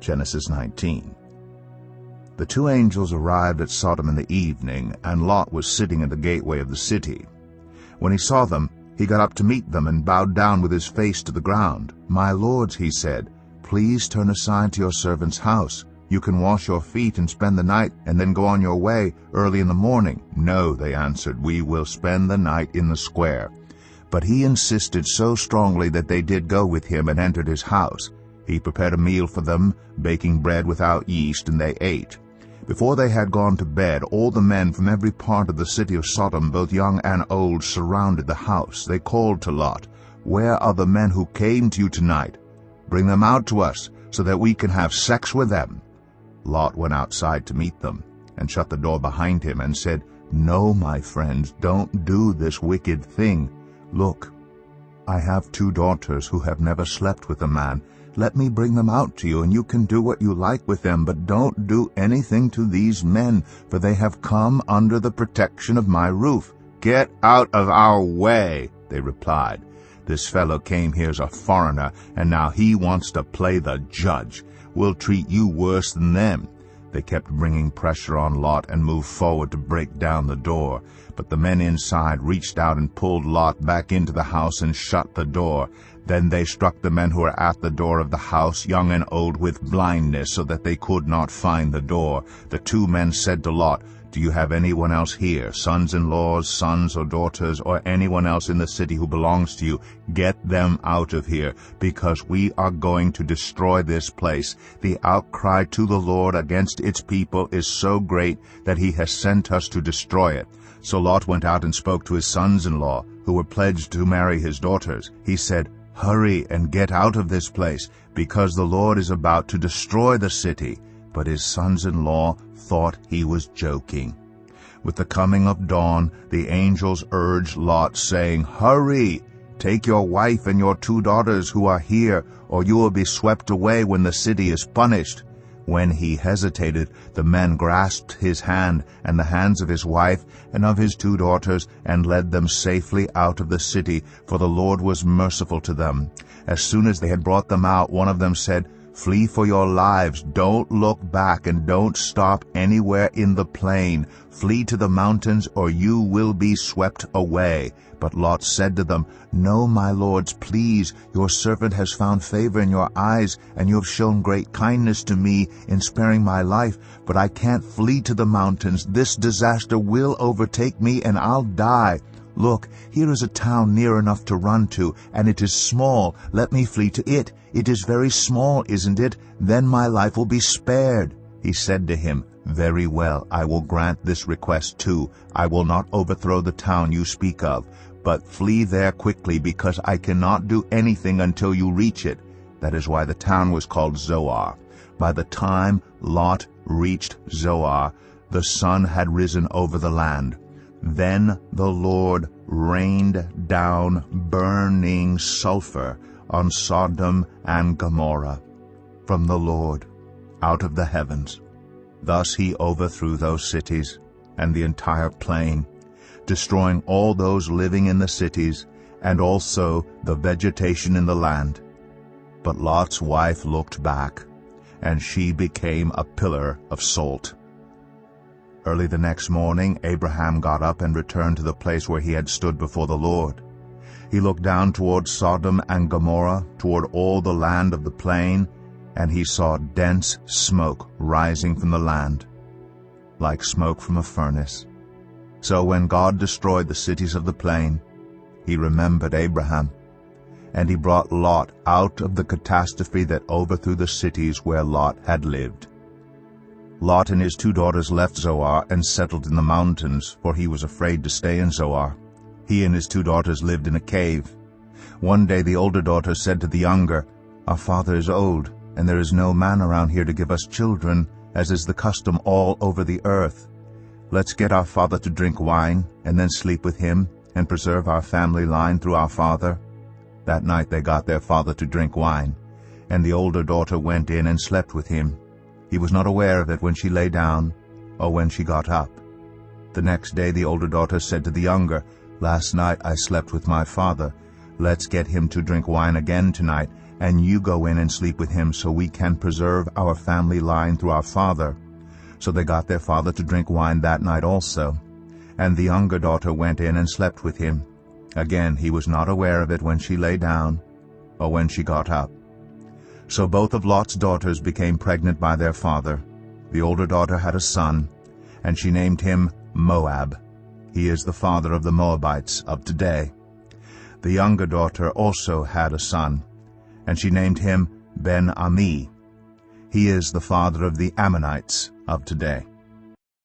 Genesis 19. The two angels arrived at Sodom in the evening, and Lot was sitting in the gateway of the city. When he saw them, he got up to meet them and bowed down with his face to the ground. "My lords," he said, "please turn aside to your servant's house. You can wash your feet and spend the night and then go on your way early in the morning." "No," they answered, "we will spend the night in the square." But he insisted so strongly that they did go with him and entered his house. He prepared a meal for them, baking bread without yeast, and they ate. Before they had gone to bed, all the men from every part of the city of Sodom, both young and old, surrounded the house. They called to Lot, "Where are the men who came to you tonight? Bring them out to us, so that we can have sex with them." Lot went outside to meet them, and shut the door behind him, and said, "No, my friends, don't do this wicked thing. Look, I have 2 daughters who have never slept with a man. Let me bring them out to you, and you can do what you like with them, but don't do anything to these men, for they have come under the protection of my roof." "Get out of our way," they replied. "This fellow came here as a foreigner, and now he wants to play the judge. We'll treat you worse than them." They kept bringing pressure on Lot and moved forward to break down the door. But the men inside reached out and pulled Lot back into the house and shut the door. Then they struck the men who were at the door of the house, young and old, with blindness, so that they could not find the door. The 2 men said to Lot, "Do you have anyone else here, sons-in-laws, sons or daughters, or anyone else in the city who belongs to you? Get them out of here, because we are going to destroy this place. The outcry to the Lord against its people is so great that he has sent us to destroy it." So Lot went out and spoke to his sons-in-law, who were pledged to marry his daughters. He said, "Hurry and get out of this place, because the Lord is about to destroy the city." But his sons-in-law thought he was joking. With the coming of dawn, the angels urged Lot, saying, "Hurry! Take your wife and your 2 daughters who are here, or you will be swept away when the city is punished." When he hesitated, the men grasped his hand and the hands of his wife and of his 2 daughters, and led them safely out of the city, for the Lord was merciful to them. As soon as they had brought them out, one of them said, "Flee for your lives. Don't look back, and don't stop anywhere in the plain. Flee to the mountains, or you will be swept away." But Lot said to them, "No, my lords, please. Your servant has found favor in your eyes, and you have shown great kindness to me in sparing my life. But I can't flee to the mountains. This disaster will overtake me, and I'll die. Look, here is a town near enough to run to, and it is small. Let me flee to it. It is very small, isn't it? Then my life will be spared." He said to him, "Very well, I will grant this request too. I will not overthrow the town you speak of, but flee there quickly, because I cannot do anything until you reach it." That is why the town was called Zoar. By the time Lot reached Zoar, the sun had risen over the land. Then the Lord rained down burning sulfur on Sodom and Gomorrah from the Lord out of the heavens. Thus he overthrew those cities and the entire plain, destroying all those living in the cities and also the vegetation in the land. But Lot's wife looked back, and she became a pillar of salt. Early the next morning Abraham got up and returned to the place where he had stood before the Lord. He looked down toward Sodom and Gomorrah, toward all the land of the plain, and he saw dense smoke rising from the land, like smoke from a furnace. So when God destroyed the cities of the plain, he remembered Abraham, and he brought Lot out of the catastrophe that overthrew the cities where Lot had lived. Lot and his 2 daughters left Zoar and settled in the mountains, for he was afraid to stay in Zoar. He and his 2 daughters lived in a cave. One day the older daughter said to the younger, "Our father is old, and there is no man around here to give us children, as is the custom all over the earth. Let's get our father to drink wine, and then sleep with him, and preserve our family line through our father." That night they got their father to drink wine, and the older daughter went in and slept with him. He was not aware of it when she lay down or when she got up. The next day the older daughter said to the younger, "Last night I slept with my father. Let's get him to drink wine again tonight, and you go in and sleep with him, so we can preserve our family line through our father." So they got their father to drink wine that night also. And the younger daughter went in and slept with him. Again he was not aware of it when she lay down, or when she got up. So both of Lot's daughters became pregnant by their father. The older daughter had a son, and she named him Moab. He is the father of the Moabites of today. The younger daughter also had a son, and she named him Ben-Ami. He is the father of the Ammonites of today.